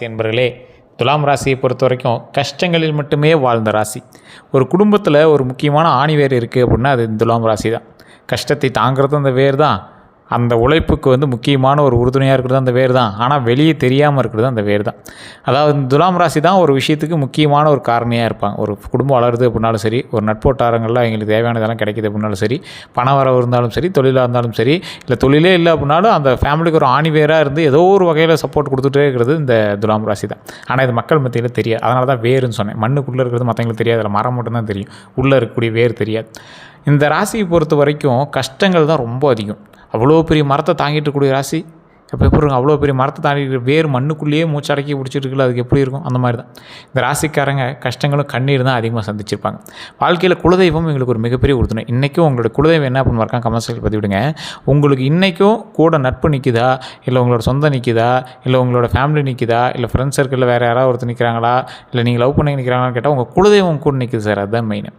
என்பர்களே, துலாம் ராசியை பொறுத்த வரைக்கும் கஷ்டங்களில் மட்டுமே வாழ்ந்த ராசி. ஒரு குடும்பத்தில் ஒரு முக்கியமான ஆணிவேர் இருக்குது அப்படின்னா அது துலாம் ராசி தான். கஷ்டத்தை தாங்கிறது அந்த வேர் தான். அந்த உழைப்புக்கு முக்கியமான ஒரு உறுதுணையாக இருக்கிறது அந்த வேர் தான். ஆனால் வெளியே தெரியாமல் இருக்கிறது அந்த வேர் தான். அதாவது துலாம் ராசி தான் ஒரு விஷயத்துக்கு முக்கியமான ஒரு காரணியாக இருப்பாங்க. ஒரு குடும்பம் வளருது அப்படின்னாலும் சரி, ஒரு நட்போட்டாரங்களில் அவங்களுக்கு தேவையானதெல்லாம் கிடைக்கிது அப்படின்னாலும் சரி, பண வரவு இருந்தாலும் சரி, தொழிலாக இருந்தாலும் சரி, இல்லை தொழிலே இல்லை அப்படின்னாலும் அந்த ஃபேமிலிக்கு ஒரு ஆணிவேராக இருந்து ஏதோ ஒரு வகையில் சப்போர்ட் கொடுத்துட்டே இருக்கிறது இந்த துலாம் ராசி தான். ஆனால் இது மக்கள் மத்தியில் தெரியாது. அதனால தான் வேருன்னு சொன்னேன். மண்ணுக்குள்ளே இருக்கிறது மற்றவங்களுக்கு தெரியாது, அதில் மரம் மட்டும்தான் தெரியும், உள்ளே இருக்கக்கூடிய வேர் தெரியாது. இந்த ராசியை பொறுத்த வரைக்கும் கஷ்டங்கள் தான் ரொம்ப அதிகம். அவ்வளோ பெரிய மரத்தை தாங்கிட்டு இருக்கக்கூடிய ராசி. இப்போ எப்படி இருக்கும்? அவ்வளோ பெரிய மரத்தை தாண்டிட்டு வேர் மண்ணுக்குள்ளேயே மூச்சடக்கி பிடிச்சிட்டு இருக்குல்ல, அதுக்கு எப்படி இருக்கும்? அந்த மாதிரி தான் இந்த ராசிக்காரங்க கஷ்டங்களும் கண்ணீர் தான் அதிகமாக சந்திச்சிருப்பாங்க. வாழ்க்கையில் குலதெய்வம் எங்களுக்கு ஒரு மிகப்பெரிய உறுதுணை. இன்றைக்கும் உங்களோட குலதெய்வம் என்ன அப்படின்னு மறக்காம கமெண்ட்ஸில் பற்றி விடுங்க. உங்களுக்கு இன்றைக்கும் கூட நட்பு நிற்குதா, இல்லை உங்களோட சொந்தம் நிற்குதா, இல்லை உங்களோட ஃபேமிலி நிற்குதா, இல்லை ஃப்ரெண்ட்ஸ் சர்க்கிளில் வேறு யாராவது ஒருத்தர் நிற்கிறாங்களா, இல்லை நீங்கள் லவ் பண்ணி நிற்கிறாங்களான்னு கேட்டால் உங்கள் குலதெய்வம் கூட நிற்குது சார். அதுதான் மெயின்.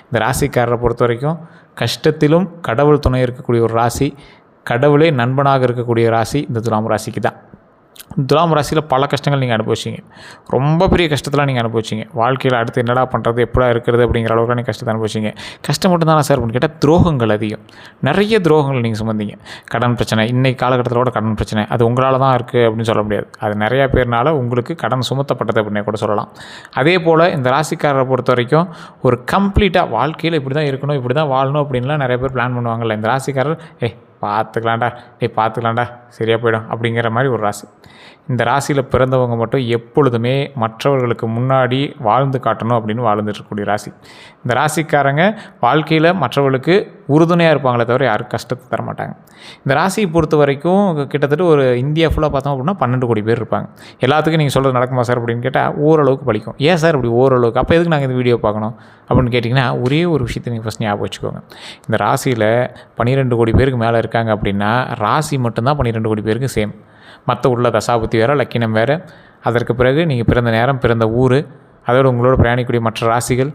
இந்த ராசிக்காரரை பொறுத்த வரைக்கும் கஷ்டத்திலும் கடவுள் துணை இருக்கக்கூடிய ஒரு ராசி, கடவுளே நண்பனாக இருக்கக்கூடிய ராசி இந்த துலாம் ராசிக்கு தான். துலாம் ராசியில் பல கஷ்டங்கள் நீங்கள் அனுபவிச்சிங்க. ரொம்ப பெரிய கஷ்டத்தெலாம் நீங்கள் அனுபவிச்சிங்க. வாழ்க்கையில் அடுத்து என்னடா பண்ணுறது, எப்படா இருக்கிறது அப்படிங்கிற அளவுக்கு நீங்கள் கஷ்டத்தை அனுபவிச்சிங்க. கஷ்டம் மட்டும்தானே சார் அப்படின்னு கேட்டால் துரோகங்கள் அதிகம். நிறைய துரோகங்கள் நீங்கள் சுமந்தீங்க. கடன் பிரச்சனை, இன்றைக்கு காலகட்டத்திலோட கடன் பிரச்சனை அது உங்களால் தான் இருக்குது அப்படின்னு சொல்ல முடியாது. அது நிறையா பேர்னால உங்களுக்கு கடன் சுமத்தப்பட்டது அப்படின்னு கூட சொல்லலாம். அதே போல் இந்த ராசிக்காரரை பொறுத்த வரைக்கும் ஒரு கம்ப்ளீட்டாக வாழ்க்கையில் இப்படி தான் இருக்கணும், இப்படி தான் வாழணும் அப்படின்லாம் நிறைய பேர் பிளான் பண்ணுவாங்கள்ல. இந்த ராசிக்காரர் பார்த்துக்கலாண்டா சரியாக போயிடும் அப்படிங்கிற மாதிரி ஒரு ராசி. இந்த ராசியில் பிறந்தவங்க மட்டும் எப்பொழுதுமே மற்றவர்களுக்கு முன்னாடி வாழ்ந்து காட்டணும் அப்படின்னு வாழ்ந்துட்டுருக்கக்கூடிய ராசி. இந்த ராசிக்காரங்க வாழ்க்கையில் மற்றவர்களுக்கு உறுதுணையாக இருப்பாங்களே தவிர யாரும் கஷ்டத்தை தரமாட்டாங்க. இந்த ராசியை பொறுத்த வரைக்கும் கிட்டத்தட்ட ஒரு இந்தியா ஃபுல்லாக பார்த்தோம் அப்படின்னா 12 கோடி பேர் இருப்பாங்க. எல்லாத்துக்கும் நீங்கள் சொல்கிறது நடக்குமா சார் அப்படின்னு கேட்டால் ஓரளவுக்கு பலிக்கும். ஏன் சார் இப்படி ஓரளவுக்கு? அப்போ எதுக்கு நாங்கள் இந்த வீடியோ பார்க்கணும் அப்படின்னு கேட்டிங்கன்னா, ஒரே ஒரு விஷயத்தை நீங்கள் ஃபஸ்ட் ஞாபகம் வச்சுக்கோங்க. இந்த ராசியில் 12 கோடி பேருக்கு மேலே இருக்காங்க அப்படின்னா ராசி மட்டும்தான் 12 கோடி பேருக்கு சேம். மற்ற உள்ள தசாபுத்தி வேறு, லக்கினம் வேறு. அதற்கு பிறகு நீங்கள் பிறந்த நேரம், பிறந்த ஊர், அதோடு உங்களோட பிரயாணிக்கூடிய மற்ற ராசிகள்,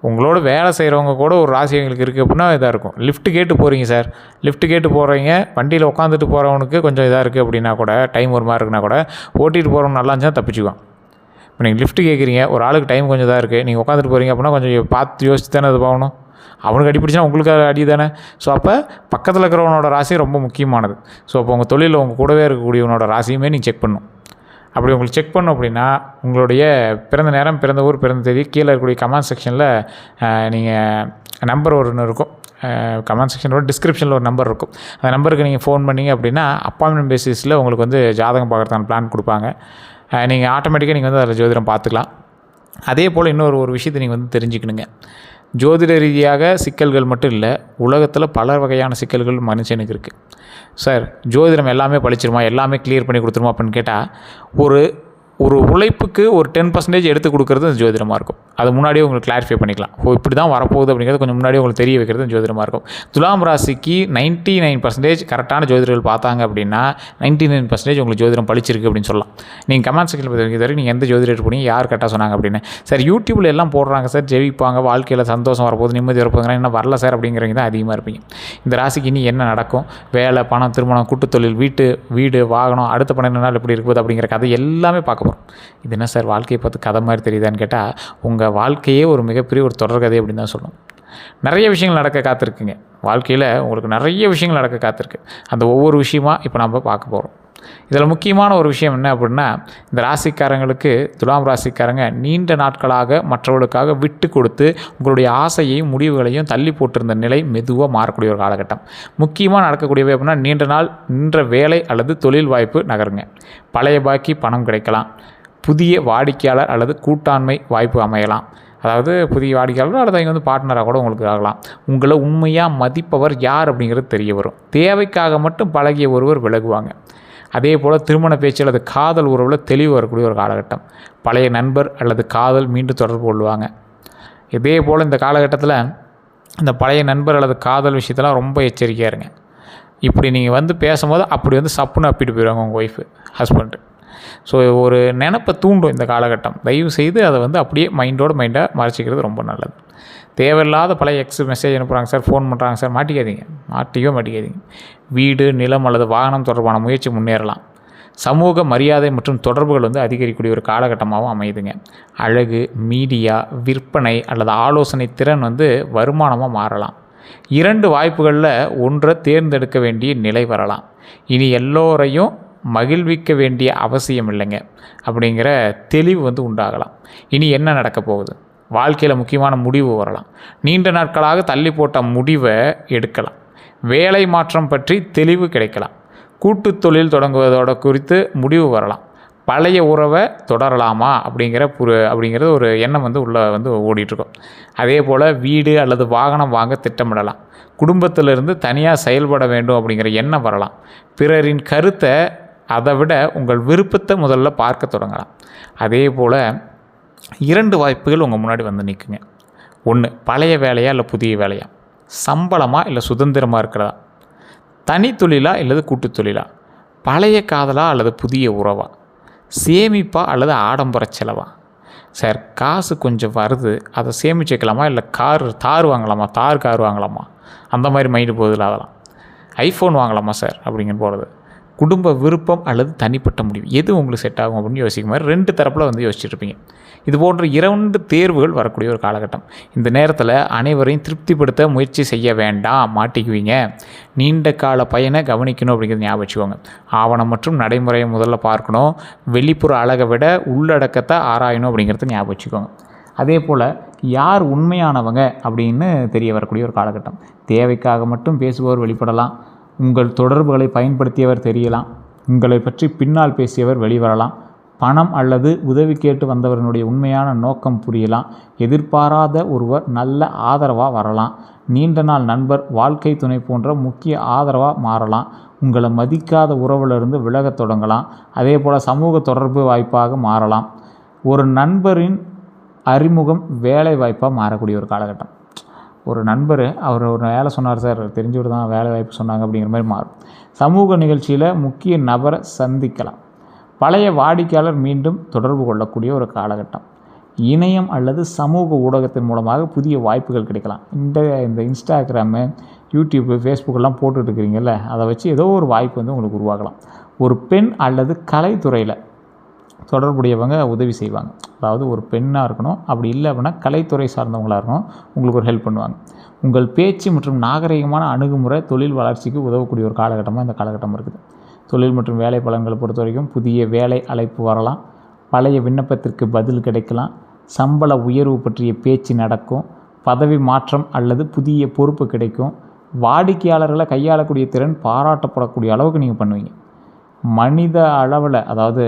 உங்களோட வேலை செய்கிறவங்க கூட ஒரு ராசி எங்களுக்கு இருக்குது அப்படின்னா இதாக இருக்கும். லிஃப்ட்டு கேட்டு போகிறீங்க சார், லிஃப்ட்டு கேட்டு போகிறீங்க, வண்டியில் உட்காந்துட்டு போகிறவனுக்கு கொஞ்சம் இதாக இருக்குது அப்படின்னா கூட, டைம் ஒரு மாதிரி இருக்குன்னா கூட, ஓட்டிகிட்டு போகிறவங்க நல்லா இருந்துச்சுன்னா தப்பிச்சுக்குவான். இப்போ நீங்கள் லிஃப்ட்டு கேட்குறீங்க, ஒரு ஆளுக்கு டைம் கொஞ்சம் இதாக இருக்குது, நீங்கள் உட்காந்துட்டு போகிறீங்க அப்படின்னா கொஞ்சம் பார்த்து யோசிச்சு தானே அது போகணும். அவனுக்கு அடிப்பிடிச்சா உங்களுக்கு அடி தானே. ஸோ அப்போ பக்கத்தில் இருக்கிறவனோட ராசி ரொம்ப முக்கியமானது. ஸோ அப்போ உங்கள் தொழிலில் உங்கள் கூடவே இருக்கக்கூடியவனோட ராசியுமே நீங்கள் செக் பண்ணணும். அப்படி உங்களுக்கு செக் பண்ணணும் அப்படின்னா உங்களுடைய பிறந்த நேரம், பிறந்த ஊர், பிறந்த தேதி கீழே இருக்கக்கூடிய கமெண்ட் செக்ஷனில் நீங்கள் நம்பர் ஒன்று இருக்கும். கமெண்ட் செக்ஷனோட டிஸ்கிரிப்ஷனில் ஒரு நம்பர் இருக்கும். அந்த நம்பருக்கு நீங்கள் ஃபோன் பண்ணிங்க அப்படின்னா அப்பாயின்மெண்ட் பேசிஸில் உங்களுக்கு ஜாதகம் பார்க்குறதுக்கான பிளான் கொடுப்பாங்க. நீங்கள் ஆட்டோமேட்டிக்காக நீங்கள் அதில் ஜோதிடம் பார்த்துக்கலாம். அதே போல் இன்னொரு விஷயத்தை நீங்கள் தெரிஞ்சுக்கணுங்க. ஜோதிட ரீதியாக சிக்கல்கள் மட்டும் இல்லை, உலகத்தில் பல வகையான சிக்கல்கள் மனுஷனுக்கு இருக்குது. சார் ஜோதிடம் எல்லாமே பழிச்சிருமா, எல்லாமே கிளியர் பண்ணி கொடுத்துருமா அப்படின்னு கேட்டால், ஒரு உழைப்புக்கு ஒரு 10% எடுத்து கொடுக்குறது அந்த ஜோதிடமாக இருக்கும். அது முன்னாடியே உங்களுக்கு கிளாரிஃபை பண்ணிக்கலாம். இப்படி தான் வரப்போகுது அப்படிங்கிறது கொஞ்சம் முன்னாடியே உங்களுக்கு தெரிய வைக்கிறது ஜோதிடமாக இருக்கும். துலாம் ராசிக்கு 99% கரெக்டான ஜோதிடர்கள் பார்த்தாங்க அப்படின்னா 99% உங்களுக்கு ஜோதிடம் பழிச்சிருக்கு அப்படின்னு சொல்லலாம். நீங்கள் கமெண்ட் செக்ஷனில் பார்த்து வரைக்கும் நீங்கள் எந்த ஜோதிடர் போனீங்க, யார் கரெக்டாக சொன்னாங்க அப்படின்னு. சார் யூடியூப்பில் எல்லாம் போடுறாங்க சார், ஜெயிப்பாங்க, வாழ்க்கையில் சந்தோஷம் வரப்போகுது, நிம்மதி வரப்போகுதுங்கன்னா என்ன வரல சார் அப்படிங்கிறவங்க தான் அதிகமாக இருப்பீங்க. இந்த ராசிக்கு இனி என்ன நடக்கும், வேலை, பணம், திருமணம், கூட்டுத்தொழில், வீடு, வாகனம், அடுத்த 12 நாள் எப்படி இருக்குது அப்படிங்கிற கதை எல்லாமே பார்க்க போகிறோம். இது என்ன சார் வாழ்க்கையை பார்த்து கதை மாதிரி தெரியுதான்னு கேட்டால், உங்கள் வாழ்க்கையே ஒரு மிகப்பெரிய ஒரு தொடர்கதை அப்படின்னு தான் சொல்லணும். நிறைய விஷயங்கள் நடக்க காத்திருக்குங்க. வாழ்க்கையில் உங்களுக்கு நிறைய விஷயங்கள் நடக்க காத்திருக்கு. அந்த ஒவ்வொரு விஷயமா இப்போ நம்ம பார்க்க போகிறோம். இதில் முக்கியமான ஒரு விஷயம் என்ன அப்படின்னா, இந்த ராசிக்காரங்களுக்கு, துலாம் ராசிக்காரங்க நீண்ட நாட்களாக மற்றவர்களுக்காக விட்டு கொடுத்து உங்களுடைய ஆசையையும் முடிவுகளையும் தள்ளி போட்டிருந்த நிலை மெதுவாக மாறக்கூடிய ஒரு காலகட்டம். முக்கியமாக நடக்கக்கூடியவை அப்படின்னா, நீண்ட நாள் நின்ற வேலை அல்லது தொழில் வாய்ப்பு நகருங்க. பழைய பாக்கி பணம் கிடைக்கலாம். புதிய வாடிக்கையாளர் அல்லது கூட்டாண்மை வாய்ப்பு அமையலாம். அதாவது புதிய வாடிக்கையாளர் அல்லது இங்கே பார்ட்னராக கூட உங்களுக்கு ஆகலாம். உங்களை உண்மையாக மதிப்பவர் யார் அப்படிங்கிறது தெரிய வரும். தேவைக்காக மட்டும் பழகிய ஒருவர் விலகுவாங்க. அதே போல் திருமண பேச்சு அல்லது காதல் உறவில் தெளிவு வரக்கூடிய ஒரு காலகட்டம். பழைய நண்பர் அல்லது காதல் மீண்டும் தொடர்பு கொள்வாங்க. இதே போல் இந்த காலகட்டத்தில் இந்த பழைய நண்பர் அல்லது காதல் விஷயத்தெல்லாம் ரொம்ப எச்சரிக்கையாக இருங்க. இப்படி நீங்கள் பேசும்போது அப்படி சப்புன்னு அப்பிட்டு போயிடுவாங்க உங்கள் ஒய்ஃபு, ஹஸ்பண்டு. ஸோ ஒரு நினப்பை தூண்டும் இந்த காலகட்டம். தயவு செய்து அதை அப்படியே மைண்டாக மறைச்சிக்கிறது ரொம்ப நல்லது. தேவையில்லாத பழைய மெசேஜ் அனுப்புகிறாங்க சார், ஃபோன் பண்ணுறாங்க சார், மாட்டிக்காதீங்க. மாட்டிக்காதீங்க. வீடு, நிலம் அல்லது வாகனம் தொடர்பான முயற்சி முன்னேறலாம். சமூக மரியாதை மற்றும் தொடர்புகள் வந்து அதிகரிக்கக்கூடிய ஒரு காலகட்டமாகவும் அமையுதுங்க. அழகு, மீடியா, விற்பனை அல்லது ஆலோசனை திறன் வந்து வருமானமாக மாறலாம். 2 வாய்ப்புகளில் ஒன்றை தேர்ந்தெடுக்க வேண்டிய நிலை வரலாம். இனி எல்லோரையும் மகிழ்விக்க வேண்டிய அவசியம் இல்லைங்க அப்படிங்கிற தெளிவு வந்து உண்டாகலாம். இனி என்ன நடக்க போகுது, வாழ்க்கையில் முக்கியமான முடிவு வரலாம். நீண்ட நாட்களாக தள்ளி போட்ட முடிவை எடுக்கலாம். வேலை மாற்றம் பற்றி தெளிவு கிடைக்கலாம். கூட்டு தொழில் தொடங்குவதோட குறித்து முடிவு வரலாம். பழைய உறவை தொடரலாமா அப்படிங்கிறது ஒரு எண்ணம் வந்து உள்ளே வந்து ஓடிட்டுருக்கும். அதே போல் வீடு அல்லது வாகனம் வாங்க திட்டமிடலாம். குடும்பத்திலிருந்து தனியாக செயல்பட வேண்டும் அப்படிங்கிற எண்ணம் வரலாம். பிறரின் கருத்தை அதை விட உங்கள் விருப்பத்தை முதல்ல பார்க்க தொடங்கலாம். அதே போல் 2 வாய்ப்புகள் உங்கள் முன்னாடி வந்து நிற்குங்க. 1, பழைய வேலையா இல்லை புதிய வேலையா, சம்பளமாக இல்லை சுதந்திரமாக இருக்கிறதா, தனி தொழிலா இல்லது கூட்டு தொழிலா, பழைய காதலா அல்லது புதிய உறவா, சேமிப்பா அல்லது ஆடம்பர செலவா. சார் காசு கொஞ்சம் வருது, அதை சேமிச்சு வைக்கலாமா இல்லை தார் வாங்கலாமா, கார் வாங்கலாமா, அந்த மாதிரி மைண்டு போகுதுல. அதெல்லாம் ஐஃபோன் வாங்கலாமா சார் அப்படிங்கிற போகிறது. குடும்ப விருப்பம் அல்லது தனிப்பட்ட முடிவு, எது உங்களுக்கு செட் ஆகும் அப்படின்னு யோசிக்கும் மாதிரி 2 தரப்பில் வந்து யோசிச்சுட்ருப்பீங்க. இது போன்ற 2 தேர்வுகள் வரக்கூடிய ஒரு காலகட்டம். இந்த நேரத்தில் அனைவரையும் திருப்திப்படுத்த முயற்சி செய்ய வேண்டாம், மாட்டிக்குவீங்க. நீண்ட கால பயனை கவனிக்கணும் அப்படிங்கிறது ஞாபகம் வச்சுக்கோங்க. ஆவணம் மற்றும் நடைமுறையை முதல்ல பார்க்கணும். வெளிப்புற அழகை விட உள்ளடக்கத்தை ஆராயணும் அப்படிங்கிறத ஞாபகம் வச்சுக்கோங்க. அதே போல் யார் உண்மையானவங்க அப்படின்னு தெரிய வரக்கூடிய ஒரு காலகட்டம். தேவைக்காக மட்டும் பேசுபவர் வெளிப்படலாம். உங்கள் தொடர்புகளை பயன்படுத்தியவர் தெரியலாம். உங்களை பற்றி பின்னால் பேசியவர் வெளிவரலாம். பணம் அல்லது உதவி கேட்டு வந்தவர்களுடைய உண்மையான நோக்கம் புரியலாம். எதிர்பாராத ஒருவர் நல்ல ஆதரவாக வரலாம். நீண்ட நாள் நண்பர், வாழ்க்கை துணை போன்ற முக்கிய ஆதரவாக மாறலாம். உங்களை மதிக்காத உறவிலிருந்து விலகத் தொடங்கலாம். அதே போல் சமூக தொடர்பு வாய்ப்பாக மாறலாம். ஒரு நண்பரின் அறிமுகம் வேலை வாய்ப்பாக மாறக்கூடிய ஒரு காலகட்டம். ஒரு நண்பர் அவர் ஒரு வேலை சொன்னார் சார், தெரிஞ்சவர் தான் வேலை வாய்ப்பு சொன்னாங்க அப்படிங்கிற மாதிரி மாறும். சமூக நிகழ்ச்சியில் முக்கிய நபரை சந்திக்கலாம். பழைய வாடிக்கையாளர் மீண்டும் தொடர்பு கொள்ளக்கூடிய ஒரு காலகட்டம். இணையம் அல்லது சமூக ஊடகத்தின் மூலமாக புதிய வாய்ப்புகள் கிடைக்கலாம். இந்த இன்ஸ்டாகிராமு, யூடியூப்பு, ஃபேஸ்புக்கெல்லாம் போட்டுட்ருக்கிறீங்கல்ல, அதை வச்சு ஏதோ ஒரு வாய்ப்பு வந்து உங்களுக்கு உருவாகலாம். ஒரு பெண் அல்லது கலைத்துறையில் தொடர்புடையவங்க உதவி செய்வாங்க. அதாவது ஒரு பெண்ணாக இருக்கணும், அப்படி இல்லை அப்படின்னா கலைத்துறை சார்ந்தவங்களாக இருக்கணும், உங்களுக்கு ஒரு ஹெல்ப் பண்ணுவாங்க. உங்கள் பேச்சு மற்றும் நாகரிகமான அணுகுமுறை தொழில் வளர்ச்சிக்கு உதவக்கூடிய ஒரு காலகட்டமாக இந்த காலகட்டம் இருக்குது. தொழில் மற்றும் வேலை பலன்களை பொறுத்த வரைக்கும் புதிய வேலை அழைப்பு வரலாம். பழைய விண்ணப்பத்திற்கு பதில் கிடைக்கலாம். சம்பள உயர்வு பற்றிய பேச்சு நடக்கும். பதவி மாற்றம் அல்லது புதிய பொறுப்பு கிடைக்கும். வாடிக்கையாளர்களை கையாளக்கூடிய திறன் பாராட்டப்படக்கூடிய அளவுக்கு நீங்கள் பண்ணுவீங்க. மனித அளவில், அதாவது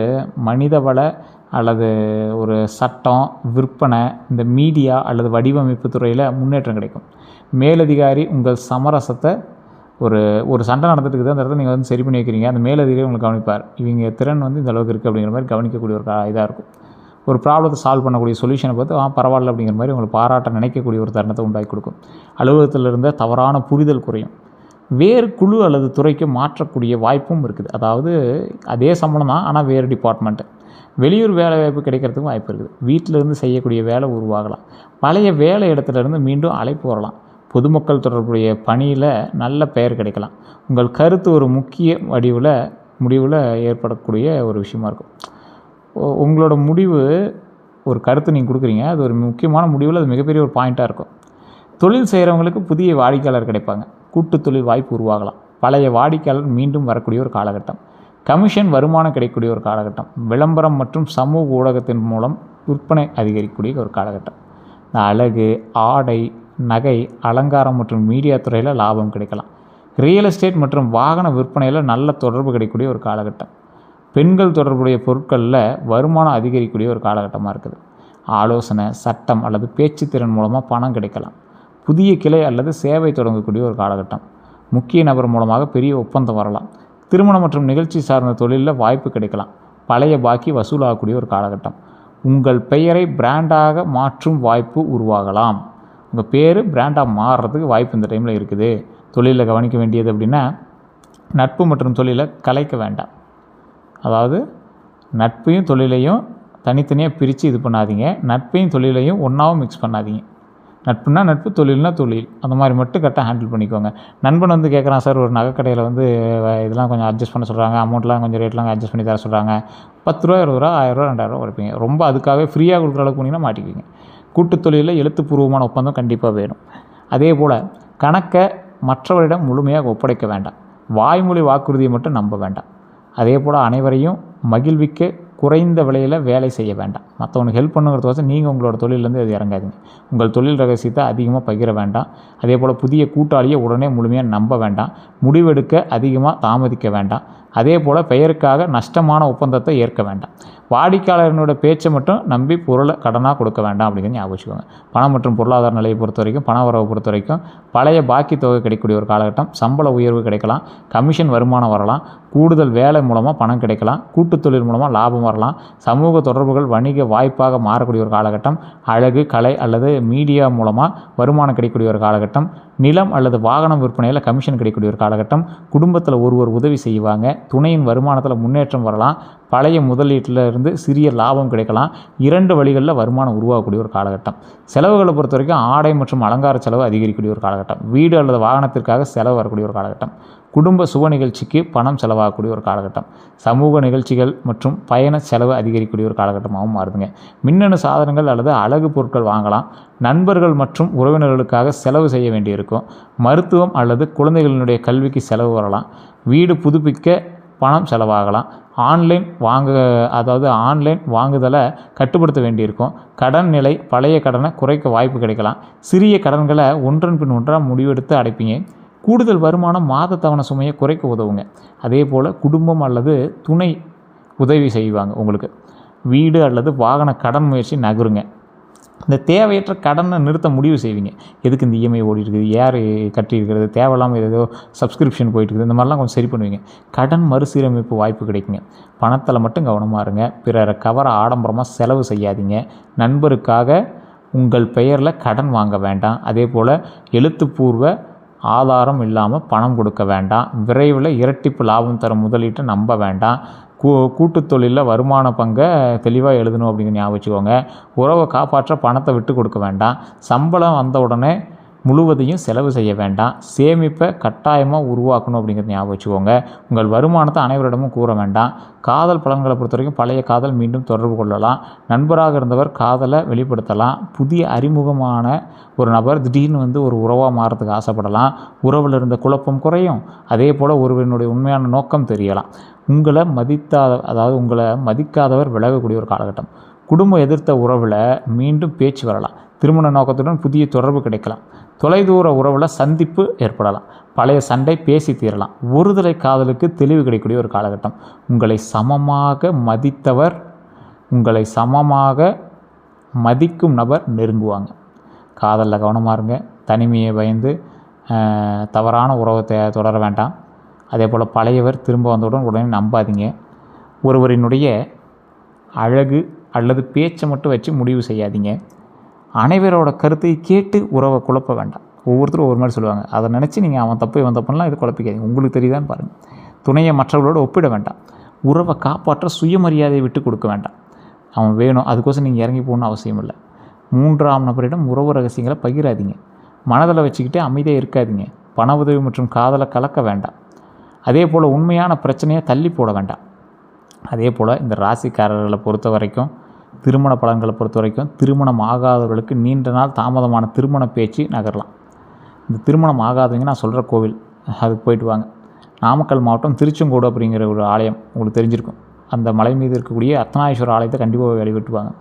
மனித வள அல்லது ஒரு சட்டம், விற்பனை, இந்த மீடியா அல்லது வடிவமைப்பு துறையில் முன்னேற்றம் கிடைக்கும். மேலதிகாரி உங்கள் சமரசத்தை ஒரு சண்டை நடந்துட்டு இருக்குது, அந்த இடத்துல நீங்கள் வந்து சரி பண்ணி வைக்கிறீங்க, அந்த மேலதிகாரி உங்களுக்கு கவனிப்பார். இவங்க திறன் வந்து இந்த அளவுக்கு இருக்குது அப்படிங்கிற மாதிரி கவனிக்கக்கூடிய ஒரு இதாக இருக்கும். ஒரு ப்ராப்ளத்தை சால்வ் பண்ணக்கூடிய சொல்யூஷனை பார்த்து பரவாயில்ல அப்படிங்கிற மாதிரி உங்களை பாராட்ட நினைக்கக்கூடிய ஒரு தருணத்தை உண்டாக்கி கொடுக்கும். அலுவலகத்தில் இருந்த தவறான புரிதல் குறையும். வேறு குழு அல்லது துறைக்கு மாற்றக்கூடிய வாய்ப்பும் இருக்குது. அதாவது அதே சம்பளம் தான், ஆனால் வேறு டிபார்ட்மெண்ட்டு. வெளியூர் வேலை வாய்ப்பு கிடைக்கிறதுக்கும் வாய்ப்பு இருக்குது. வீட்டிலேருந்து செய்யக்கூடிய வேலை உருவாகலாம். பழைய வேலை இடத்துலேருந்து மீண்டும் அழைப்பு வரலாம். பொதுமக்கள் தொடர்புடைய பணியில் நல்ல பெயர் கிடைக்கலாம். உங்கள் கருத்து ஒரு முக்கிய முடிவில் ஏற்படக்கூடிய ஒரு விஷயமா இருக்கும். உங்களோட முடிவு, ஒரு கருத்து நீங்கள் கொடுக்குறீங்க, அது ஒரு முக்கியமான முடிவில் அது மிகப்பெரிய ஒரு பாயிண்ட்டாக இருக்கும். தொழில் செய்கிறவங்களுக்கு புதிய வாடிக்கையாளர் கிடைப்பாங்க. கூட்டு தொழில் வாய்ப்பு உருவாகலாம். பழைய வாடிக்கையாளர் மீண்டும் வரக்கூடிய ஒரு காலகட்டம். கமிஷன் வருமானம் கிடைக்கக்கூடிய ஒரு காலகட்டம். விளம்பரம் மற்றும் சமூக ஊடகத்தின் மூலம் விற்பனை அதிகரிக்கக்கூடிய ஒரு காலகட்டம். இந்த அழகு, ஆடை, நகை, அலங்காரம் மற்றும் மீடியா துறையில் லாபம் கிடைக்கலாம். ரியல் எஸ்டேட் மற்றும் வாகன விற்பனையில் நல்ல தொடர்பு கிடைக்கக்கூடிய ஒரு காலகட்டம். பெண்கள் தொடர்புடைய பொருட்களில் வருமானம் அதிகரிக்கக்கூடிய ஒரு காலகட்டமாக இருக்குது. ஆலோசனை, சட்டம் அல்லது பேச்சுத்திறன் மூலமாக பணம் கிடைக்கலாம். புதிய கிளை அல்லது சேவை தொடங்கக்கூடிய ஒரு காலகட்டம். முக்கிய நபர் மூலமாக பெரிய ஒப்பந்தம் வரலாம். திருமணம் மற்றும் நிகழ்ச்சி சார்ந்த தொழிலில் வாய்ப்பு கிடைக்கலாம். பழைய பாக்கி வசூலாகக்கூடிய ஒரு காலகட்டம். உங்கள் பெயரை பிராண்டாக மாற்றும் வாய்ப்பு உருவாகலாம். உங்கள் பேர் பிராண்டாக மாறுறதுக்கு வாய்ப்பு இந்த டைமில் இருக்குது. தொழிலில் கவனிக்க வேண்டியது அப்படின்னா, நட்பு மற்றும் தொழிலை கலைக்க வேண்டாம். அதாவது நட்பையும் தொழிலையும் தனித்தனியாக பிரித்து இது பண்ணாதீங்க. நட்பையும் தொழிலையும் ஒன்றாவும் மிக்ஸ் பண்ணாதீங்க. நட்புனா நட்பு, தொழில்னா தொழில், அந்த மாதிரி மட்டும் கரெக்டாக ஹேண்டில் பண்ணிக்கோங்க. நண்பன் வந்து கேட்குறான், சார் ஒரு நகைக்கடையில் வந்து இதெல்லாம் கொஞ்சம் அட்ஜஸ்ட் பண்ண சொல்கிறாங்க, அமௌண்ட்லாம் கொஞ்சம் ரேட்லாம் அட்ஜஸ்ட் பண்ணி தர சொல்கிறாங்க. ரூ. 10 ரூ. 20 ரூ. 1000 ரூ. 2000 குறைப்பீங்க. ரொம்ப அதுக்காகவே ஃப்ரீயாக கொடுக்குற அளவுக்கு போனீங்கன்னா மாட்டிக்குவீங்க. கூட்டுத் தொழிலில் எழுத்துப்பூர்வமான ஒப்பந்தம் கண்டிப்பாக வேணும். அதே போல் கணக்கை மற்றவரிடம் முழுமையாக ஒப்படைக்க வேண்டாம். வாய்மொழி வாக்குறுதியை மட்டும் நம்ப வேண்டாம். அதே போல் அனைவரையும் மகிழ்விக்க குறைந்த விலையில் வேலை செய்ய வேண்டாம். மற்றவனுக்கு ஹெல்ப் பண்ணுங்கிறதுக்கோசம் நீங்கள் உங்களோட தொழிலேருந்து அது இறங்காதீங்க. உங்கள் தொழில் ரகசியத்தை அதிகமாக பகிர வேண்டாம். அதே போல் புதிய கூட்டாளியை உடனே முழுமையாக நம்ப வேண்டாம். முடிவெடுக்க அதிகமாக தாமதிக்க வேண்டாம். அதே போல் பெயருக்காக நஷ்டமான ஒப்பந்தத்தை ஏற்க வேண்டாம். வாடிக்கையாளர்களோட பேச்சை மட்டும் நம்பி பொருளை கடனாக கொடுக்க வேண்டாம் அப்படிங்கிறது ஞாபகம் வச்சுக்கோங்க. பணம் மற்றும் பொருளாதார நிலையை பொறுத்த வரைக்கும், பண வரவை பொறுத்த வரைக்கும் பழைய பாக்கி தொகை கிடைக்கக்கூடிய ஒரு காலகட்டம். சம்பள உயர்வு கிடைக்கலாம், கமிஷன் வருமானம் வரலாம், கூடுதல் வேலை மூலமாக பணம் கிடைக்கலாம், கூட்டுத் தொழில் மூலமாக லாபம் வரலாம், சமூக தொடர்புகள் வணிக வாய்ப்பாக மாறக்கூடிய ஒரு காலகட்டம், அழகு, கலை அல்லது மீடியா மூலமாக வருமானம் கிடைக்கக்கூடிய ஒரு காலகட்டம், நிலம் அல்லது வாகனம் விற்பனையில் கமிஷன் கிடைக்கக்கூடிய ஒரு காலகட்டம், குடும்பத்தில் ஒருவர் உதவி செய்வாங்க, துணையின் வருமானத்தில் முன்னேற்றம் வரலாம், பழைய முதலீட்டில் இருந்து சிறிய லாபம் கிடைக்கலாம், 2 வழிகளில் வருமானம் உருவாகக்கூடிய ஒரு காலகட்டம். செலவுகளை பொறுத்த வரைக்கும் ஆடை மற்றும் அலங்கார செலவு அதிகரிக்கக்கூடிய ஒரு காலகட்டம், வீடு அல்லது வாகனத்திற்காக செலவு வரக்கூடிய ஒரு காலகட்டம், குடும்ப சுப நிகழ்ச்சிக்கு பணம் செலவாகக்கூடிய ஒரு காலகட்டம், சமூக நிகழ்ச்சிகள் மற்றும் பயண செலவு அதிகரிக்கக்கூடிய ஒரு காலகட்டமாகவும் மாறுதுங்க. மின்னணு சாதனங்கள் அல்லது அழகு பொருட்கள் வாங்கலாம், நண்பர்கள் மற்றும் உறவினர்களுக்காக செலவு செய்ய வேண்டியிருக்கும், மருத்துவம் அல்லது குழந்தைகளினுடைய கல்விக்கு செலவு வரலாம், வீடு புதுப்பிக்க பணம் செலவாகலாம், ஆன்லைன் வாங்குதலை கட்டுப்படுத்த வேண்டியிருக்கும், கடன் நிலை பழைய கடனை குறைக்க வாய்ப்பு கிடைக்கலாம், சிறிய கடன்களை ஒன்றன் பின் ஒன்றாக முடிவெடுத்து அடைப்பீங்க, கூடுதல் வருமானம் மாத தவணை சுமையை குறைக்க உதவுங்க. அதே போல் குடும்பம் அல்லது துணை உதவி செய்வாங்க உங்களுக்கு, வீடு அல்லது வாகன கடன் முயற்சி நகருங்க. இந்த தேவையற்ற கடனை நிறுத்த முடிவு செய்வீங்க. எதுக்கு இந்த இஎம்ஐ ஓடிட்டுருக்குது, யார் கட்டியிருக்கிறது, தேவையில்லாமல் ஏதோ சப்ஸ்கிரிப்ஷன் போயிட்டுருக்குது, இந்த மாதிரிலாம் கொஞ்சம் சரி பண்ணுவீங்க. கடன் மறுசீரமைப்பு வாய்ப்பு கிடைக்குங்க. பணத்தில் மட்டும் கவனமாக இருங்க. பிறரை கவர ஆடம்பரமாக செலவு செய்யாதீங்க. நண்பருக்காக உங்கள் பெயரில் கடன் வாங்க வேண்டாம். அதே போல் எழுத்துப்பூர்வ ஆதாரம் இல்லாமல் பணம் கொடுக்க வேண்டாம். விரைவில் இரட்டிப்பு லாபம் தரும் முதலீட்டை நம்ப வேண்டாம். கூட்டுத் தொழிலில் வருமான பங்கை தெளிவாக எழுதணும் அப்படிங்கிற ஞாபகம் வச்சுக்கோங்க. உறவை காப்பாற்ற பணத்தை விட்டு கொடுக்க வேண்டாம். சம்பளம் வந்த உடனே முழுவதையும் செலவு செய்ய வேண்டாம். சேமிப்பை கட்டாயமாக உருவாக்கணும் அப்படிங்கிறத ஞாபகம் வச்சுக்கோங்க. உங்கள் வருமானத்தை அனைவரிடமும் கூற வேண்டாம். காதல் பலன்களை பொறுத்த வரைக்கும் பழைய காதல் மீண்டும் தொடர்பு கொள்ளலாம். நண்பராக இருந்தவர் காதலை வெளிப்படுத்தலாம். புதிய அறிமுகமான ஒரு நபர் திடீர்னு வந்து ஒரு உறவாக மாறதுக்கு ஆசைப்படலாம். உறவில் இருந்த குழப்பம் குறையும். அதே போல் ஒருவனுடைய உண்மையான நோக்கம் தெரியலாம். உங்களை மதிக்காதவர் விலகக்கூடிய ஒரு காலகட்டம். குடும்பம் எதிர்த்த உறவில் மீண்டும் பேச்சு வரலாம். திருமண நோக்கத்துடன் புதிய தொடர்பு கிடைக்கலாம். தொலைதூர உறவில் சந்திப்பு ஏற்படலாம். பழைய சண்டை பேசி தீரலாம். ஒருதலை காதலுக்கு தெளிவு கிடைக்கக்கூடிய ஒரு காலகட்டம். உங்களை சமமாக மதிக்கும் நபர் நெருங்குவாங்க. காதலில் கவனமாக இருங்க. தனிமையை பயந்து தவறான உறவை தொடர வேண்டாம். அதே போல் பழையவர் திரும்ப வந்தவுடன் உடனே நம்பாதீங்க. ஒருவரினுடைய அழகு அல்லது பேச்சை மட்டும் வச்சு முடிவு செய்யாதீங்க. அனைவரோட கருத்தை கேட்டு உறவை குழப்ப வேண்டாம். ஒவ்வொருத்தரும் ஒவ்வொரு மாதிரி சொல்லுவாங்க. அதை நினச்சி நீங்கள் அவன் தப்பு இவன் தப்புலாம் இது குழப்பிக்காதீங்க. உங்களுக்கு தெரியுதான்னு பாருங்கள். துணையை மற்றவர்களோடு ஒப்பிட வேண்டாம். உறவை காப்பாற்ற சுயமரியாதையை விட்டு கொடுக்க வேண்டாம். அவன் வேணும் அதுக்கோசம் நீங்கள் இறங்கி போகணுன்னு அவசியம் இல்லை. 3ஆம் நபரிடம் உறவு ரகசியங்களை பகிராதீங்க. மனதில் வச்சுக்கிட்டு அமைதியாக இருக்காதீங்க. பண உதவி மற்றும் காதலை கலக்க வேண்டாம். அதே போல் உண்மையான பிரச்சனையை தள்ளி போட வேண்டாம். அதே போல் இந்த ராசிக்காரர்களை பொறுத்த வரைக்கும், திருமண பலன்களை பொறுத்த வரைக்கும், திருமணம் ஆகாதவர்களுக்கு நீண்ட நாள் தாமதமான திருமண பேச்சு நகரலாம். இந்த திருமணம் ஆகாதவங்க நான் சொல்கிற கோவில் அதுக்கு போயிட்டு வாங்க. நாமக்கல் மாவட்டம் திருச்செங்கோடு அப்படிங்கிற ஒரு ஆலயம் உங்களுக்கு தெரிஞ்சிருக்கும். அந்த மலை மீது இருக்கக்கூடிய அர்த்தநாரீஸ்வரர் ஆலயத்தை கண்டிப்பாக வழிபட்டுவாங்க.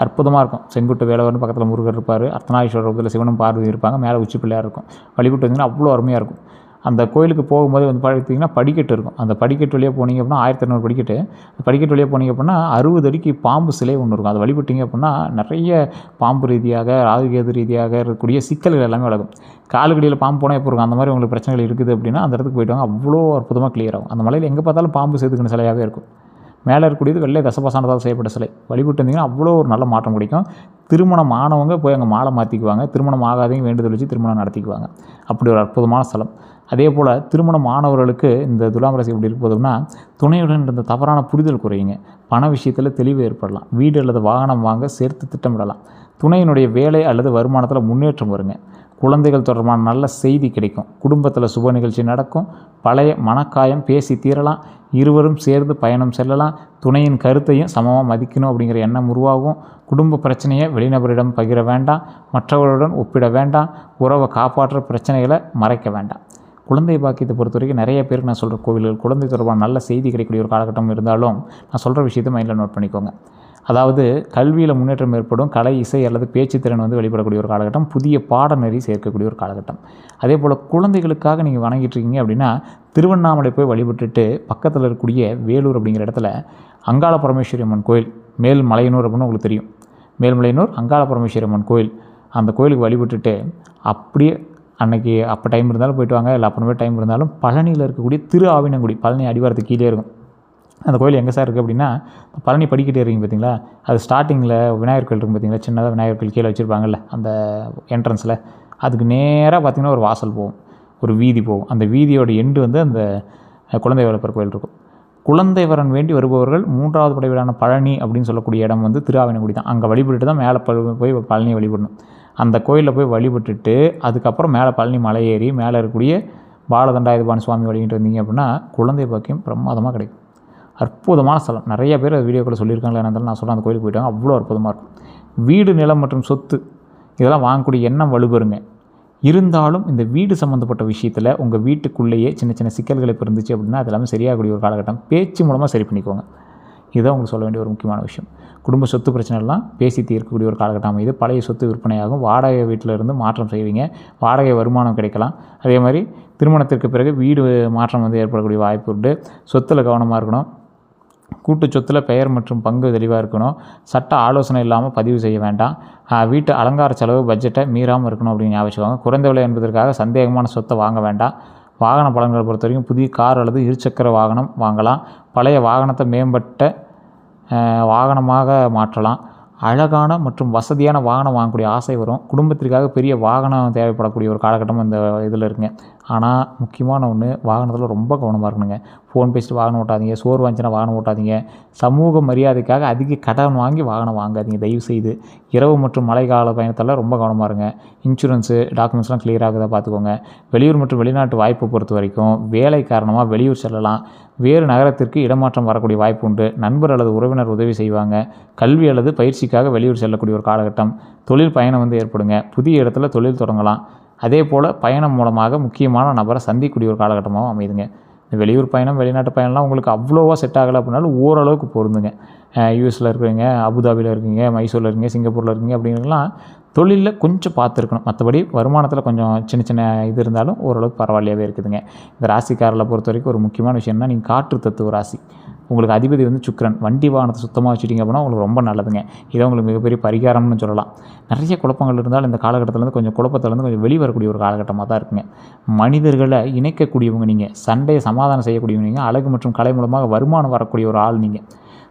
அற்புதமாக இருக்கும். செங்குட்டு வேலவர்னு பக்கத்தில் முருகர் இருப்பார். அர்த்தநாரீஸ்வரர் பக்கத்தில் சிவனும் பார்வதி இருப்பாங்க. மேலே உச்சி பிள்ளையார் இருக்கும். வழிபட்டு வந்தீங்கன்னா அவ்வளோ அருமையாக இருக்கும். அந்த கோயிலுக்கு போகும்போது வந்து பார்த்தீங்கன்னா படிக்கட்டு இருக்கும். அந்த படிக்கட்டு வழியாக போனீங்க அப்படின்னா 1200 படிக்கட்டு. படிக்கட்டு வழியாக போனீங்க அப்படின்னா 60 அடிக்கு பாம்பு சிலை ஒன்று இருக்கும். அதை வழிபட்டிங்க அப்படின்னா நிறைய பாம்பு ரீதியாக, ராகுகேது ரீதியாக இருக்கக்கூடிய சிக்கல்கள் எல்லாமே விலகும். காலுக்கடியில் பாம்பு போனால் எப்போ இருக்கும், அந்த மாதிரி உங்களுக்கு பிரச்சனைகள் இருக்குது அப்படின்னா அந்த இடத்துக்கு போய்ட்டு வாங்க. அவ்வளோ அற்புதமாக கிளியர் ஆகும். அந்த மலையில் எங்கே பார்த்தாலும் பாம்பு சேர்த்துக்கின சிலையாகவே இருக்கும். மேலே இருக்கக்கூடியது வெள்ளை தசபசானதால் செய்யப்பட்ட சிலை. வழிபட்டு வந்தீங்கன்னா அவ்வளோ ஒரு நல்ல மாற்றம் கிடைக்கும். திருமணம் ஆனவங்க போய் அங்கே மாலை மாற்றிக்குவாங்க. திருமணம் ஆகாதவங்க வேண்டுதல் வச்சு திருமணம் நடத்திக்குவாங்க. அப்படி ஒரு அற்புதமான ஸ்தலம். அதே போல் திருமணம் ஆனவர்களுக்கு இந்த துலாம் ராசி எப்படி இருப்பதுன்னா, துணையுடன் இருந்த தவறான புரிதல் குறையுங்க. பண விஷயத்தில் தெளிவு ஏற்படலாம். வீடு அல்லது வாகனம் வாங்க சேர்த்து திட்டமிடலாம். துணையினுடைய வேலை அல்லது வருமானத்தில் முன்னேற்றம் வருங்க. குழந்தைகள் தொடர்பான நல்ல செய்தி கிடைக்கும். குடும்பத்தில் சுப நிகழ்ச்சி நடக்கும். பழைய மனக்காயம் பேசி தீரலாம். இருவரும் சேர்ந்து பயணம் செல்லலாம். துணையின் கருத்தையும் சமமாக மதிக்கணும் அப்படிங்கிற எண்ணம் உருவாகும். குடும்ப பிரச்சனையை வெளிநபரிடம் பகிர வேண்டாம். மற்றவர்களுடன் ஒப்பிட வேண்டாம். உறவை காப்பாற்ற பிரச்சனைகளை மறைக்க வேண்டாம். குழந்தை பாக்கியத்தை பொறுத்த வரைக்கும் நிறைய பேருக்கு நான் சொல்கிற கோவில்கள் குழந்தை தொடர்பான நல்ல செய்தி கிடைக்கக்கூடிய ஒரு காலகட்டம் இருந்தாலும் நான் சொல்கிற விஷயத்தை மைண்டில் நோட் பண்ணிக்கோங்க. அதாவது கல்வியில் முன்னேற்றம் ஏற்படும். கலை, இசை அல்லது பேச்சு திறன் வெளிப்படக்கூடிய ஒரு காலகட்டம். புதிய பாடநெறி சேர்க்கக்கூடிய ஒரு காலகட்டம். அதே போல் குழந்தைகளுக்காக நீங்கள் வணங்கிட்டு இருக்கீங்க அப்படின்னா திருவண்ணாமலை போய் வழிபட்டுட்டு பக்கத்தில் இருக்கக்கூடிய வேலூர் அப்படிங்கிற இடத்துல அங்காள பரமேஸ்வரி அம்மன் கோயில், மேல்மலையனூர் அப்படின்னு உங்களுக்கு தெரியும். மேல்மலையனூர் அங்காள பரமேஸ்வரி அம்மன் கோயில், அந்த கோயிலுக்கு வழிபட்டுட்டு அப்படியே அன்றைக்கி அப்போ டைம் இருந்தாலும் போய்ட்டு வாங்க, இல்லை அப்புறமே டைம் இருந்தாலும் பழனியில் இருக்கக்கூடிய திரு ஆவினங்குடி, பழனி அடிவாரத்துக்கு கீழே இருக்கும். அந்த கோயில் எங்கே சார் இருக்குது அப்படின்னா பழனி படிக்கிட்டே இருக்கீங்க பார்த்தீங்களா, அது ஸ்டார்டிங்கில் விநாயகர் கோயில் இருக்கும் பார்த்தீங்களா, சின்னதாக விநாயகர் கோயில் கீழே வச்சுருப்பாங்கல்ல அந்த என்ட்ரன்ஸில், அதுக்கு நேராக பார்த்திங்கன்னா ஒரு வாசல் போகும், ஒரு வீதி போகும். அந்த வீதியோட எண்டு அந்த குழந்தை வளர்ப்பர் கோயில் இருக்கும். குழந்தை வரன் வேண்டி வருபவர்கள் 3வது படை வீடான பழனி அப்படின்னு சொல்லக்கூடிய இடம் திருஆவினங்குடி தான். அங்கே வழிபட்டுட்டு தான் மேலே போய் பழனியை வழிபடணும். அந்த கோயிலில் போய் வழிபட்டுட்டு அதுக்கப்புறம் மேலே பழனி மலை ஏறி மேலே இருக்கக்கூடிய பாலதண்டாயுதபாணி சுவாமி வழிகிட்டு வந்தீங்க அப்படின்னா குழந்தை பாக்கியம் பிரமாதமாக கிடைக்கும். அற்புதமான ஸ்தலம். நிறைய பேர் வீடியோக்களை சொல்லியிருக்காங்களே இருந்தாலும் நான் சொல்கிறேன், அந்த கோயிலுக்கு போயிட்டாங்க, அவ்வளோ அற்புதமாக இருக்கும். வீடு, நிலம் மற்றும் சொத்து இதெல்லாம் வாங்கக்கூடிய எண்ணம் வலுப்பெறுங்க. இருந்தாலும் இந்த வீடு சம்மந்தப்பட்ட விஷயத்தில் உங்கள் வீட்டுக்குள்ளேயே சின்ன சின்ன சிக்கல்கள் இப்போ இருந்துச்சு அப்படின்னா அது எல்லாமே சரியாகக்கூடிய ஒரு காலகட்டம். பேச்சு மூலமாக சரி பண்ணிக்கோங்க. இதுதான் உங்களுக்கு சொல்ல வேண்டிய ஒரு முக்கியமான விஷயம். குடும்ப சொத்து பிரச்சனைலாம் பேசி தீர்க்கக்கூடிய ஒரு காலகட்டம் அமைது. பழைய சொத்து விற்பனையாகும். வாடகை வீட்டில் இருந்து மாற்றம் செய்வீங்க. வாடகை வருமானம் கிடைக்கலாம். அதே மாதிரி திருமணத்திற்கு பிறகு வீடு மாற்றம் ஏற்படக்கூடிய வாய்ப்பு உண்டு. சொத்தில் கவனமாக இருக்கணும். கூட்டு சொத்தில் பெயர் மற்றும் பங்கு தெளிவாக இருக்கணும். சட்ட ஆலோசனை இல்லாமல் பதிவு செய்ய வேண்டாம். வீட்டு அலங்கார செலவு பட்ஜெட்டை மீறாமல் இருக்கணும் அப்படின்னு ஞாபகம். குறைந்த விலை என்பதற்காக சந்தேகமான சொத்தை வாங்க வேண்டாம். வாகன பலன்களை பொறுத்த வரைக்கும் புதிய கார் அல்லது இருசக்கர வாகனம் வாங்கலாம். பழைய வாகனத்தை மேம்பட்ட வாகனமாக மாற்றலாம். அழகான மற்றும் வசதியான வாகனம் வாங்கக்கூடிய ஆசை வரும். குடும்பத்திற்காக பெரிய வாகனம் தேவைப்படக்கூடிய ஒரு காலகட்டம் இந்த இதில் இருக்குங்க. ஆனால் முக்கியமான ஒன்று, வாகனத்தில் ரொம்ப கவனமாக இருக்கணுங்க. ஃபோன் பேசிட்டு வாகனம் ஓட்டாதீங்க. சோறு வாங்கிச்சுன்னா வாகனம் ஓட்டாதீங்க. சமூக மரியாதைக்காக அதிக கடன் வாங்கி வாகனம் வாங்காதீங்க தயவுசெய்து. இரவு மற்றும் மழைக்கால பயணத்தில் ரொம்ப கவனமாக இருங்க. இன்சூரன்ஸு டாக்குமெண்ட்ஸ்லாம் கிளியர் ஆகுதா பார்த்துக்கோங்க. வெளியூர் மற்றும் வெளிநாட்டு வாய்ப்பை பொறுத்த வரைக்கும் வேலை காரணமாக வெளியூர் செல்லலாம். வேறு நகரத்திற்கு இடமாற்றம் வரக்கூடிய வாய்ப்பு உண்டு. நண்பர் அல்லது உறவினர் உதவி செய்வாங்க. கல்வி அல்லது பயிற்சிக்காக வெளியூர் செல்லக்கூடிய ஒரு காலகட்டம். தொழில் பயணம் ஏற்படுங்க. புதிய இடத்துல தொழில் தொடங்கலாம். அதே போல் பயணம் மூலமாக முக்கியமான நபரை சந்திக்கக்கூடிய ஒரு காலகட்டமாகவும் அமைதுங்க. இந்த வெளியூர் பயணம், வெளிநாட்டு பயணம்லாம் உங்களுக்கு அவ்வளோவா செட் ஆகலை அப்படின்னாலும் ஓரளவுக்கு பொருந்துங்க. யூஎஸில் இருக்கிறீங்க, அபுதாபியில் இருக்கீங்க, மைசூரில் இருக்கீங்க, சிங்கப்பூரில் இருக்கீங்க அப்படிங்கிறதுலாம் தொழிலில் கொஞ்சம் பார்த்துருக்கணும். மற்றபடி வருமானத்தில் கொஞ்சம் சின்ன சின்ன இது இருந்தாலும் ஓரளவுக்கு பரவாயில்லையாகவே இருக்குதுங்க. இந்த ராசிக்காரர்களை பொறுத்த வரைக்கும் ஒரு முக்கியமான விஷயம்னா நீங்கள் காற்று தத்துவ ராசி. உங்களுக்கு அதிபதி சுக்கிரன். வண்டி வாகனத்தை சுத்தமாக வச்சுட்டிங்க அப்படின்னா உங்களுக்கு ரொம்ப நல்லதுங்க. இதை உங்களுக்கு மிகப்பெரிய பரிகாரம்னு சொல்லலாம். நிறைய குழப்பங்கள் இருந்தாலும் இந்த காலகட்டத்திலேருந்து கொஞ்சம் குழப்பத்திலேருந்து கொஞ்சம் வெளிவரக்கூடிய ஒரு காலகட்டமாக தான் இருக்குங்க. மனிதர்களை இணைக்கக்கூடியவங்க நீங்கள். சண்டையை சமாதானம் செய்யக்கூடியவங்க நீங்கள். அழகு மற்றும் கலை மூலமாக வருமானம் வரக்கூடிய ஒரு ஆள் நீங்கள்.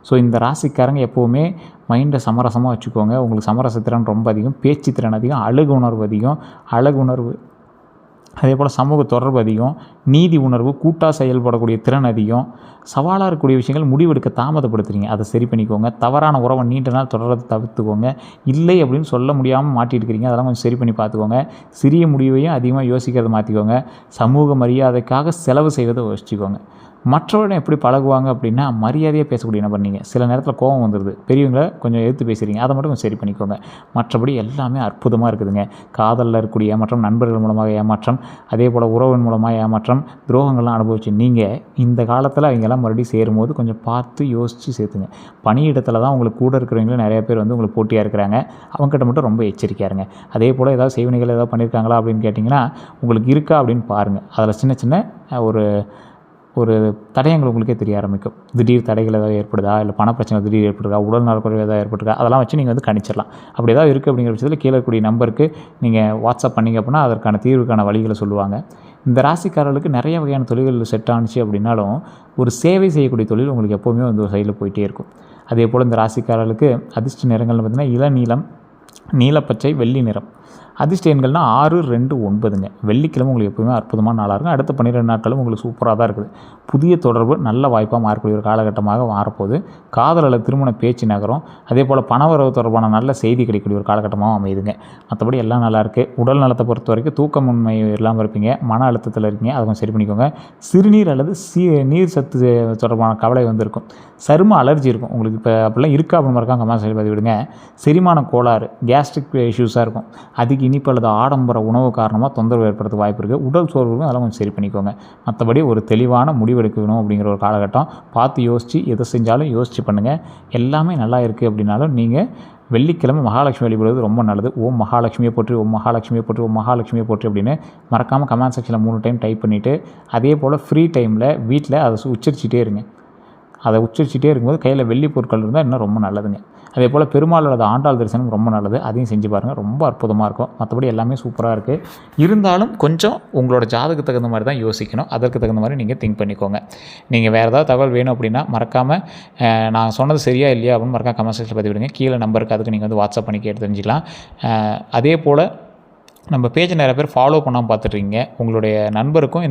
ஸோ இந்த ராசிக்காரங்க எப்போவுமே மைண்டை சமரசமாக வச்சுக்கோங்க. உங்களுக்கு சமரச திறன் ரொம்ப அதிகம், பேச்சு திறன் அதிகம், அழகு உணர்வு அதிகம், அழகு உணர்வு அதே போல் சமூக தொடர்பு அதிகம், நீதி உணர்வு, கூட்டாக செயல்படக்கூடிய திறன் அதிகம். சவாலாக இருக்கக்கூடிய விஷயங்கள் முடிவெடுக்க தாமதப்படுத்துறீங்க, அதை சரி பண்ணிக்கோங்க. தவறான உறவை நீண்ட நாள் தொடர்றதை தவிர்த்துக்கோங்க. இல்லை அப்படின்னு சொல்ல முடியாமல் மாட்டிட்டு இருக்கிறீங்க, அதெல்லாம் கொஞ்சம் சரி பண்ணி பார்த்துக்கோங்க. சிறிய முடிவையும் அதிகமாக யோசிக்கிறத மாற்றிக்கோங்க. சமூக மரியாதைக்காக செலவு செய்வதை யோசிச்சுக்கோங்க. மற்றவரிடம் எப்படி பழகுவாங்க அப்படின்னா மரியாதையாக பேசக்கூடிய நபர் நீங்கள். சில நேரத்தில் கோபம் வந்துடுது, பெரியவங்களை கொஞ்சம் எதிர்த்து பேசுகிறீங்க, அதை மட்டும் கொஞ்சம் சரி பண்ணிக்கோங்க. மற்றபடி எல்லாமே அற்புதமாக இருக்குதுங்க. காதலில் இருக்கக்கூடிய ஏமாற்றம், நண்பர்கள் மூலமாக ஏமாற்றம், அதே போல் உறவின் மூலமாக ஏமாற்றம், துரோகங்கள்லாம் அனுபவிச்சு நீங்கள் இந்த காலத்தில் அவங்கெல்லாம் மறுபடியும் சேரும்போது கொஞ்சம் பார்த்து யோசித்து சேர்த்துங்க. பணியிடத்தில் தான் உங்களுக்கு கூட இருக்கிறவங்களும் நிறைய பேர் உங்களுக்கு போட்டியாக இருக்கிறாங்க, அவங்ககிட்ட மட்டும் ரொம்ப எச்சரிக்கையாக இருங்க. அதே போல் ஏதாவது செய்வினைகள் ஏதாவது பண்ணியிருக்காங்களா அப்படின்னு கேட்டிங்கன்னா உங்களுக்கு இருக்கா அப்படின்னு பாருங்கள். அதில் சின்ன சின்ன ஒரு தடயங்கள் உங்களுக்கே தெரிய ஆரம்பிக்கும். திடீர் தடைகள் ஏதாவது ஏற்படுதா, இல்லை பணப்பிரச்சனை திடீர் ஏற்படுதா, உடல் நலக்குறைவு ஏதாவது ஏற்பட்டுருக்கா, அதெல்லாம் வச்சு நீங்கள் கணிச்சிடலாம். அப்படி ஏதாவது இருக்குது அப்படிங்கிற பட்சத்தில் கீழே இருக்கக்கூடிய நம்பருக்கு நீங்கள் வாட்ஸ்அப் பண்ணிங்க அப்படின்னா அதற்கான தீர்வுக்கான வழிகளை சொல்லுவாங்க. இந்த ராசிக்காரர்களுக்கு நிறைய வகையான தொழில்கள் செட் ஆனிச்சு அப்படின்னாலும் ஒரு சேவை செய்யக்கூடிய தொழில் உங்களுக்கு எப்போவுமே ஒரு சைடில் போயிட்டே இருக்கும். அதே போல் இந்த ராசிக்காரர்களுக்கு அதிர்ஷ்ட நிறங்கள்னு பார்த்திங்கன்னா இளநீலம், நீலப்பச்சை, வெள்ளி நிறம். அதிர்ஷ்ட எண்கள்னால் 6, 2, 9ங்க. வெள்ளிக்கிழமை உங்களுக்கு எப்போவுமே அற்புதமான நாளாக இருக்கும். அடுத்த 12 நாட்களும் உங்களுக்கு சூப்பராக தான் இருக்குது. புதிய தொடர்பு நல்ல வாய்ப்பாக மாறக்கூடிய ஒரு காலகட்டமாக மாறப்போகுது. காதல் அல்லது திருமண பேச்சு நகரும். அதே போல் பணவரவு தொடர்பான நல்ல செய்தி கிடைக்கக்கூடிய ஒரு காலகட்டமாகவும் அமையுதுங்க. மற்றபடி எல்லாம் நல்லாயிருக்கு. உடல் நலத்தை பொறுத்த வரைக்கும் தூக்கமின்மை இல்லாமல் இருப்பீங்க. மன அழுத்தத்தில் இருக்கீங்க, அதை கொஞ்சம் சரி பண்ணிக்கோங்க. சிறுநீர் அல்லது நீர் சத்து தொடர்பான கவலை இருக்கும். சரும அலர்ஜி இருக்கும் உங்களுக்கு. இப்போ அப்படிலாம் இருக்கா அப்படின்னு மறக்காம கமெண்ட் செய்து பதிவிடுங்க. செரிமான கோளாறு, கேஸ்ட்ரிக் இஷ்யூஸாக இருக்கும். அதிக இனிப்பு அல்லது ஆடம்பர உணவு காரணமாக தொந்தரவு ஏற்படுத்த வாய்ப்பு இருக்குது. உடல் சோர்வுக்கும் அதெல்லாம் கொஞ்சம் சரி பண்ணிக்கோங்க. மற்றபடி ஒரு தெளிவான முடிவெடுக்கணும் அப்படிங்கிற ஒரு காலகட்டம். பார்த்து யோசித்து எதை செஞ்சாலும் யோசித்து பண்ணுங்கள். எல்லாமே நல்லா இருக்குது அப்படின்னாலும் நீங்கள் வெள்ளிக்கிழமை மகாலட்சுமி வழிபடுவது ரொம்ப நல்லது. ஓம் மகாலட்சுமியை போற்றி, ஓம் மகாலட்சுமியை போற்றி, ஓம் மகாலட்சுமியை போற்றி அப்படின்னு மறக்காமல் கமெண்ட் செக்ஷனில் 3 டைம் டைப் பண்ணிவிட்டு, அதே போல் ஃப்ரீ டைமில் வீட்டில் அதை உச்சரிச்சிட்டே இருங்க. அதை உச்சரிச்சிட்டே இருக்கும்போது கையில் வெள்ளி பொருட்கள் இருந்தால் இன்னும் ரொம்ப நல்லதுங்க. அதே போல் பெருமாளோட ஆண்டாள் தரிசனம் ரொம்ப நல்லது. அதையும் செஞ்சு பாருங்கள், ரொம்ப அற்புதமாக இருக்கும். மற்றபடி எல்லாமே சூப்பராக இருக்குது. இருந்தாலும் கொஞ்சம் உங்களோட ஜாதகத்துக்கு தகுந்த மாதிரி தான் யோசிக்கணும். அதற்கு தகுந்த மாதிரி நீங்கள் திங்க் பண்ணிக்கோங்க. நீங்கள் வேறு ஏதாவது தகவல் வேணும் அப்படின்னா மறக்காமல் நான் சொன்னது சரியா இல்லையா அப்படின்னு மறக்காம கமெண்ட் செக்ஷனில் பதிவிடுங்க. கீழே நம்பருக்கு அதுக்கு நீங்கள் வாட்ஸ்அப் பண்ணி கேட்டு தெரிஞ்சிக்கலாம். அதே போல் நம்ம பேஜை நிறைய பேர் ஃபாலோ பண்ணாமல் பார்த்துட்ருக்கீங்க. உங்களுடைய நண்பருக்கும்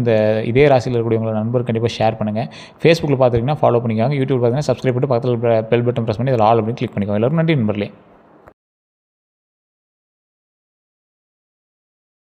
இதே ராசியில் இருக்கக்கூடிய உங்களோட நண்பருக்கு கண்டிப்பாக ஷேர் பண்ணுங்கள். ஃபேஸ்புக்கில் பார்த்துட்டிங்கன்னா ஃபாலோ பண்ணிக்கோங்க. யூடியூப் பார்த்தீங்கன்னா சப்ஸ்கிரைப் பண்ணிட்டு பக்கத்தில் பெல் பட்டன் ப்ரெஸ் பண்ணி இதில் ஆல் அப்படின்னு கிளிக் பண்ணிக்கோங்க. எல்லோரும் நன்றி நண்பர்களே.